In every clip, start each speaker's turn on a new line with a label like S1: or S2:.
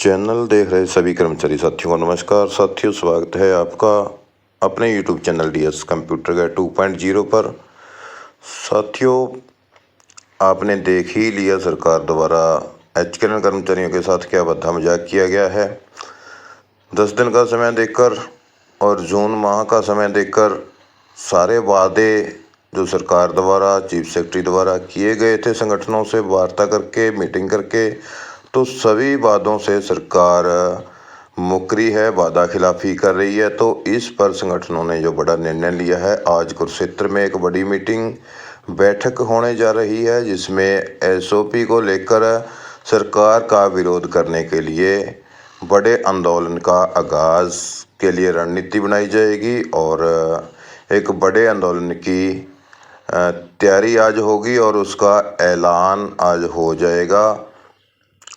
S1: Channel देख रहे सभी कर्मचारी साथियों को नमस्कार। साथियों, स्वागत है आपका अपने YouTube channel DS computer guide 2.0 पर। साथियों, आपने देख ही लिया सरकार द्वारा एचकेएन कर्मचारियों के साथ क्या भद्दा मजाक किया गया है। 10 दिन का समय देकर और जून माह का समय देकर सारे वादे जो सरकार द्वारा चीफ सेक्रेटरी द्वारा किए गए थे संगठनों से वार्ता करके मीटिंग करके, तो सभी वादों से सरकार मुकरी है, वादा खिलाफी कर रही है। तो इस पर संगठनों ने जो बड़ा निर्णय लिया है, आज कुरुक्षेत्र में एक बड़ी मीटिंग बैठक होने जा रही है जिसमें एसओपी को लेकर सरकार का विरोध करने के लिए बड़े आंदोलन का आगाज के लिए रणनीति बनाई जाएगी और एक बड़े आंदोलन की तैयारी आज होगी और उसका ऐलान आज हो जाएगा।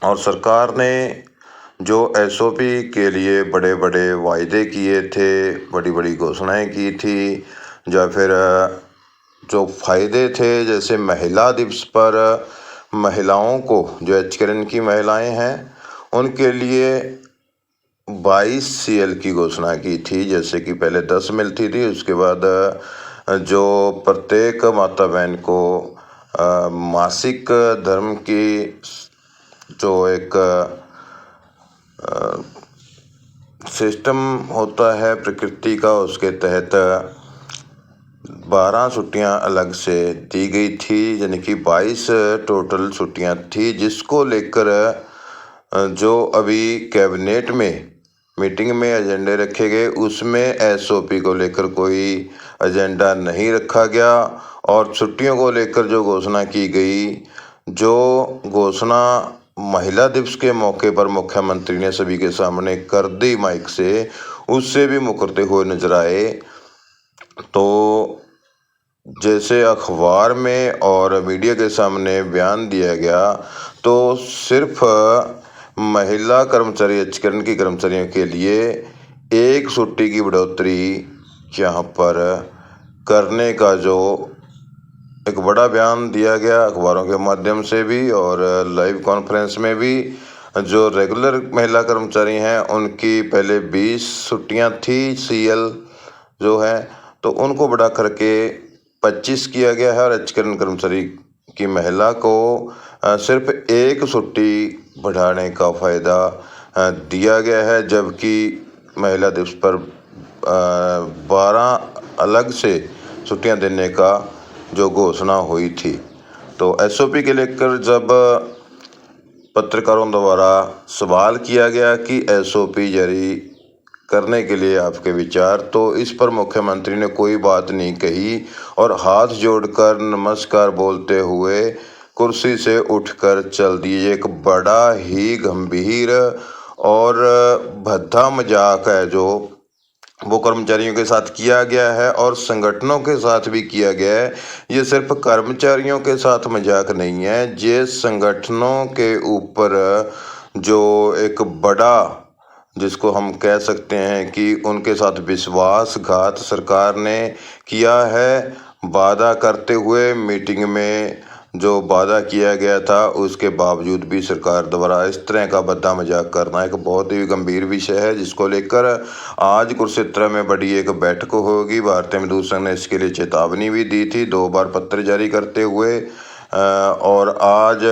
S1: और सरकार ने जो एसओपी के लिए बड़े बड़े वायदे किए थे, बड़ी बड़ी घोषणाएं की थी, या फिर जो फायदे थे, जैसे महिला दिवस पर महिलाओं को, जो एचकेएन की महिलाएं हैं उनके लिए 22 सीएल की घोषणा की थी। जैसे कि पहले 10 मिलती थी, उसके बाद जो प्रत्येक माता बहन को मासिक धर्म की जो एक सिस्टम होता है प्रकृति का, उसके तहत 12 छुट्टियां अलग से दी गई थी, यानी कि 22 टोटल छुट्टियां थी, जिसको लेकर जो अभी कैबिनेट में मीटिंग में एजेंडे रखे गए उसमें एसओपी को लेकर कोई एजेंडा नहीं रखा गया। और छुट्टियों को लेकर जो घोषणा की गई, जो घोषणा महिला दिवस के मौके पर मुख्यमंत्री ने सभी के सामने कर दी माइक से, उससे भी मुकरते हुए नजर आए। तो जैसे अखबार में और मीडिया के सामने बयान दिया गया, तो सिर्फ महिला कर्मचारी एचकेएन की कर्मचारियों के लिए एक छुट्टी की बढ़ोतरी यहाँ पर करने का जो एक बड़ा बयान दिया गया अखबारों के माध्यम से भी और लाइव कॉन्फ्रेंस में भी। जो रेगुलर महिला कर्मचारी हैं उनकी पहले 20 छुट्टियां थी सीएल जो है, तो उनको बढ़ा करके 25 किया गया है। और एचकेएन कर्मचारी की महिला को सिर्फ एक छुट्टी बढ़ाने का फ़ायदा दिया गया है, जबकि महिला दिवस पर 12 अलग से छुट्टियां देने का जो घोषणा हुई थी। तो एसओपी के लेकर जब पत्रकारों द्वारा सवाल किया गया कि एसओपी जारी करने के लिए आपके विचार, तो इस पर मुख्यमंत्री ने कोई बात नहीं कही और हाथ जोड़कर नमस्कार बोलते हुए कुर्सी से उठकर चल दिए। एक बड़ा ही गंभीर और भद्दा मजाक है जो वो कर्मचारियों के साथ किया गया है और संगठनों के साथ भी किया गया है। ये सिर्फ कर्मचारियों के साथ मजाक नहीं है, ये संगठनों के ऊपर जो एक बड़ा, जिसको हम कह सकते हैं कि उनके साथ विश्वासघात सरकार ने किया है। वादा करते हुए मीटिंग में जो वादा किया गया था उसके बावजूद भी सरकार द्वारा इस तरह का भद्दा मजाक करना एक बहुत ही गंभीर विषय है, जिसको लेकर आज कुरुक्षेत्र में बड़ी एक बैठक होगी। भारतीय मजदूर संघ ने इसके लिए चेतावनी भी दी थी 2 बार पत्र जारी करते हुए। और आज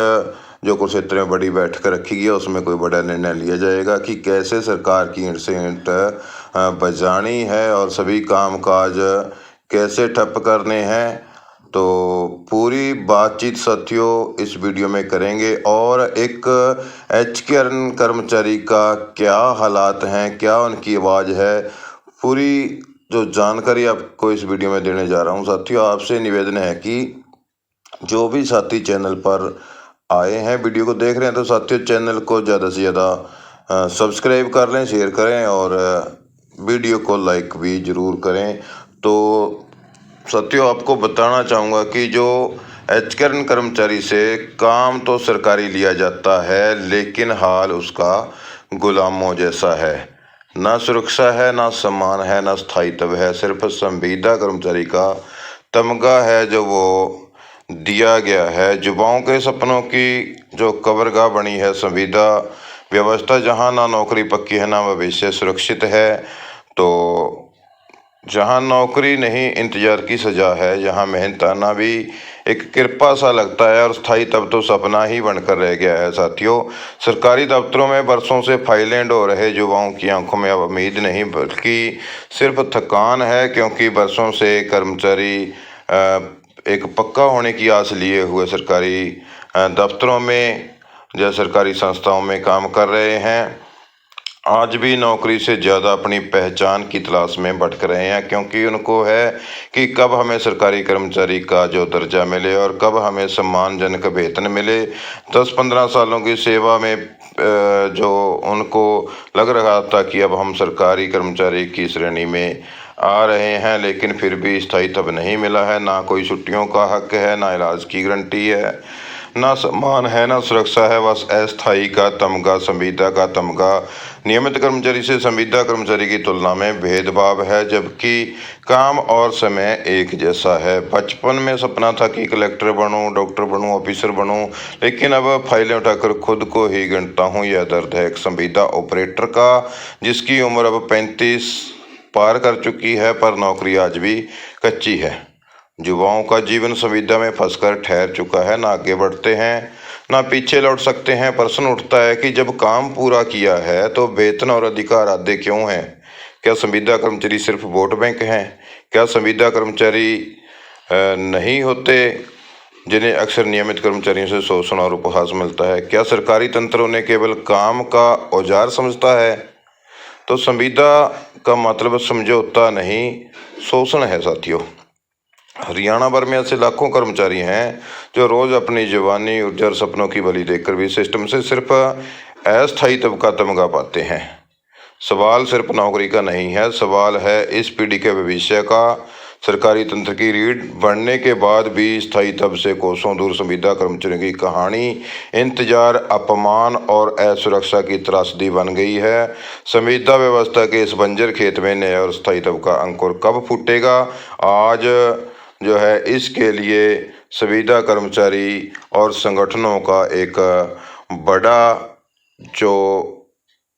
S1: जो कुरुक्षेत्र में बड़ी बैठक रखी गई उसमें कोई बड़ा निर्णय लिया जाएगा कि कैसे सरकार की ईंट से ईंट बजानी है और सभी कामकाज कैसे ठप करने हैं। तो पूरी बातचीत साथियों इस वीडियो में करेंगे और एक एचकेएन कर्मचारी का क्या हालात हैं, क्या उनकी आवाज़ है, पूरी जो जानकारी आपको इस वीडियो में देने जा रहा हूं। साथियों, आपसे निवेदन है कि जो भी साथी चैनल पर आए हैं, वीडियो को देख रहे हैं, तो साथियों चैनल को ज़्यादा से ज़्यादा सब्सक्राइब कर लें, शेयर करें और वीडियो को लाइक भी ज़रूर करें। तो साथियों, आपको बताना चाहूँगा कि जो एचकेएन कर्मचारी से काम तो सरकारी लिया जाता है, लेकिन हाल उसका गुलामों जैसा है। ना सुरक्षा है, ना सम्मान है, ना स्थायित्व है। सिर्फ संविदा कर्मचारी का तमगा है जो वो दिया गया है। युवाओं के सपनों की जो कब्रगाह बनी है संविदा, व्यवस्था जहाँ ना नौकरी पक्की है ना भविष्य सुरक्षित है, तो जहाँ नौकरी नहीं इंतजार की सजा है, जहाँ मेहनत आना भी एक कृपा सा लगता है और स्थायी तब तो सपना ही बनकर रह गया है। साथियों, सरकारी दफ्तरों में बरसों से फाइलें ढो रहे युवाओं की आंखों में अब उम्मीद नहीं बल्कि सिर्फ थकान है, क्योंकि बरसों से कर्मचारी एक पक्का होने की आस लिए हुए सरकारी दफ्तरों में या सरकारी संस्थाओं में काम कर रहे हैं। आज भी नौकरी से ज़्यादा अपनी पहचान की तलाश में भटक रहे हैं, क्योंकि उनको है कि कब हमें सरकारी कर्मचारी का जो दर्जा मिले और कब हमें सम्मानजनक वेतन मिले। 10-15 सालों की सेवा में जो उनको लग रहा था कि अब हम सरकारी कर्मचारी की श्रेणी में आ रहे हैं, लेकिन फिर भी स्थायी तब नहीं मिला है। ना कोई छुट्टियों का हक है, ना इलाज की गारंटी है, ना सम्मान है, ना सुरक्षा है, बस अस्थायी का तमगा, संविदा का तमगा। नियमित कर्मचारी से संविदा कर्मचारी की तुलना में भेदभाव है, जबकि काम और समय एक जैसा है। बचपन में सपना था कि कलेक्टर बनूं, डॉक्टर बनूं, ऑफिसर बनूं, लेकिन अब फाइलें उठाकर खुद को ही गिनता हूं। यह दर्द है एक संविदा ऑपरेटर का, जिसकी उम्र अब 35 पार कर चुकी है, पर नौकरी आज भी कच्ची है। युवाओं का जीवन संविदा में फंसकर ठहर चुका है, ना आगे बढ़ते हैं ना पीछे लौट सकते हैं। प्रश्न उठता है कि जब काम पूरा किया है तो वेतन और अधिकार आधे क्यों हैं? क्या संविदा कर्मचारी सिर्फ वोट बैंक हैं? क्या संविदा कर्मचारी नहीं होते जिन्हें अक्सर नियमित कर्मचारियों से शोषण और उपहास मिलता है? क्या सरकारी तंत्र उन्हें केवल काम का औजार समझता है? तो संविदा का मतलब समझौता नहीं, शोषण है। साथियों, हरियाणा भर में ऐसे लाखों कर्मचारी हैं जो रोज अपनी जवानी, ऊर्जा और सपनों की बलि देकर भी सिस्टम से सिर्फ अस्थायी तबका तमगा पाते हैं। सवाल सिर्फ नौकरी का नहीं है, सवाल है इस पीढ़ी के भविष्य का। सरकारी तंत्र की रीढ़ बढ़ने के बाद भी स्थायी तब से कोसों दूर संविदा कर्मचारियों की कहानी इंतजार, अपमान और असुरक्षा की त्रासदी बन गई है। संविदा व्यवस्था के इस बंजर खेत में नया और स्थायी तब का अंकुर कब फूटेगा? आज जो है इसके लिए संविदा कर्मचारी और संगठनों का एक बड़ा जो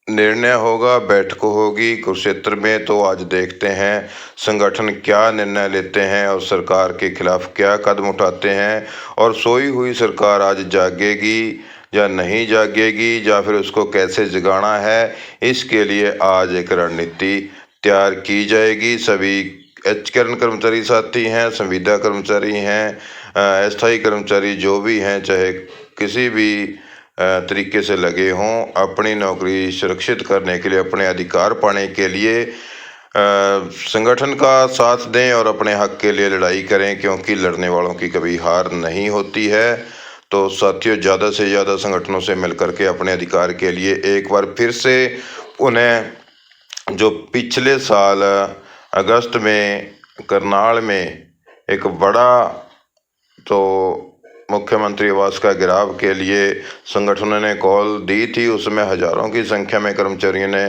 S1: निर्णय होगा, बैठक होगी कुरुक्षेत्र में। तो आज देखते हैं संगठन क्या निर्णय लेते हैं और सरकार के खिलाफ क्या कदम उठाते हैं, और सोई हुई सरकार आज जागेगी या नहीं जागेगी, या फिर उसको कैसे जगाना है, इसके लिए आज एक रणनीति तैयार की जाएगी। सभी एचकरण कर्मचारी साथी हैं, संविदा कर्मचारी हैं, अस्थायी कर्मचारी जो भी हैं, चाहे किसी भी तरीके से लगे हों, अपनी नौकरी सुरक्षित करने के लिए, अपने अधिकार पाने के लिए संगठन का साथ दें और अपने हक के लिए लड़ाई करें, क्योंकि लड़ने वालों की कभी हार नहीं होती है। तो साथियों, ज़्यादा से ज़्यादा संगठनों से मिलकर के अपने अधिकार के लिए एक बार फिर से उन्हें जो पिछले साल अगस्त में करनाल में एक बड़ा तो मुख्यमंत्री आवास का घेराव के लिए संगठनों ने कॉल दी थी, उसमें हजारों की संख्या में कर्मचारियों ने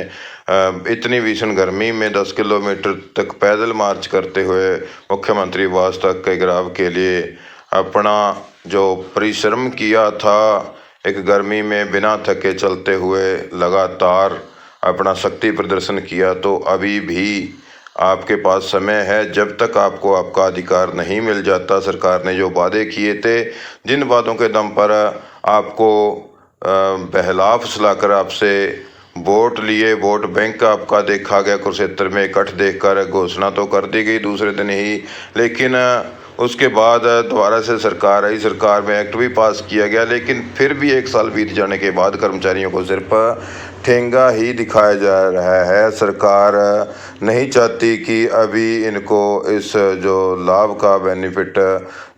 S1: इतनी भीषण गर्मी में 10 किलोमीटर तक पैदल मार्च करते हुए मुख्यमंत्री आवास तक के घेराव के लिए अपना जो परिश्रम किया था, एक गर्मी में बिना थके चलते हुए लगातार अपना शक्ति प्रदर्शन किया। तो अभी भी आपके पास समय है, जब तक आपको आपका अधिकार नहीं मिल जाता। सरकार ने जो वादे किए थे, जिन वादों के दम पर आपको बहला फुसलाकर आपसे वोट लिए, वोट बैंक आपका देखा गया, कुरुक्षेत्र में इकट्ठ देखकर घोषणा तो कर दी गई दूसरे दिन ही, लेकिन उसके बाद दोबारा से सरकार आई, सरकार में एक्ट भी पास किया गया, लेकिन फिर भी 1 साल बीत जाने के बाद कर्मचारियों को सिर्फ ठेंगा ही दिखाया जा रहा है। सरकार नहीं चाहती कि अभी इनको इस जो लाभ का बेनिफिट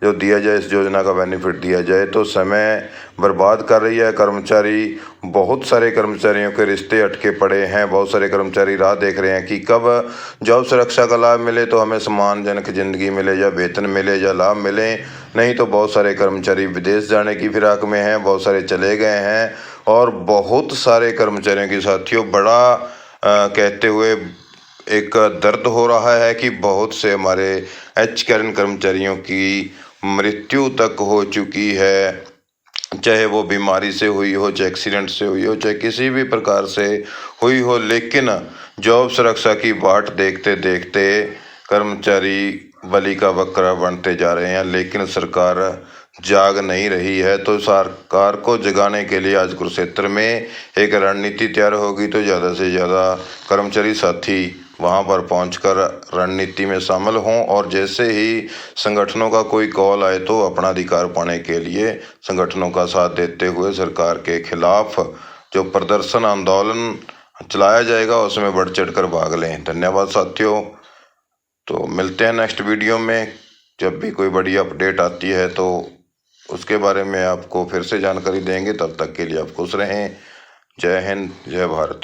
S1: जो दिया जाए, इस योजना का बेनिफिट दिया जाए, तो समय बर्बाद कर रही है। कर्मचारी, बहुत सारे कर्मचारियों के रिश्ते अटके पड़े हैं, बहुत सारे कर्मचारी राह देख रहे हैं कि कब जॉब सुरक्षा का लाभ मिले तो हमें सम्मानजनक ज़िंदगी मिले, या वेतन मिले, या लाभ मिले। नहीं तो बहुत सारे कर्मचारी विदेश जाने की फिराक में हैं, बहुत सारे चले गए हैं, और बहुत सारे कर्मचारियों के साथियों बड़ा कहते हुए एक दर्द हो रहा है कि बहुत से हमारे एचकरण कर्मचारियों की मृत्यु तक हो चुकी है। चाहे वो बीमारी से हुई हो, चाहे एक्सीडेंट से हुई हो, चाहे किसी भी प्रकार से हुई हो, लेकिन जॉब सुरक्षा की बाट देखते देखते कर्मचारी बलि का बकरा बनते जा रहे हैं, लेकिन सरकार जाग नहीं रही है। तो सरकार को जगाने के लिए आज कुरुक्षेत्र में एक रणनीति तैयार होगी, तो ज़्यादा से ज़्यादा कर्मचारी साथी वहां पर पहुंचकर रणनीति में शामिल हों, और जैसे ही संगठनों का कोई कॉल आए तो अपना अधिकार पाने के लिए संगठनों का साथ देते हुए सरकार के खिलाफ जो प्रदर्शन आंदोलन चलाया जाएगा उसमें बढ़ चढ़कर भाग लें। धन्यवाद साथियों। तो मिलते हैं नेक्स्ट वीडियो में। जब भी कोई बड़ी अपडेट आती है तो उसके बारे में आपको फिर से जानकारी देंगे। तब तक के लिए आप खुश रहें। जय हिंद, जय भारत।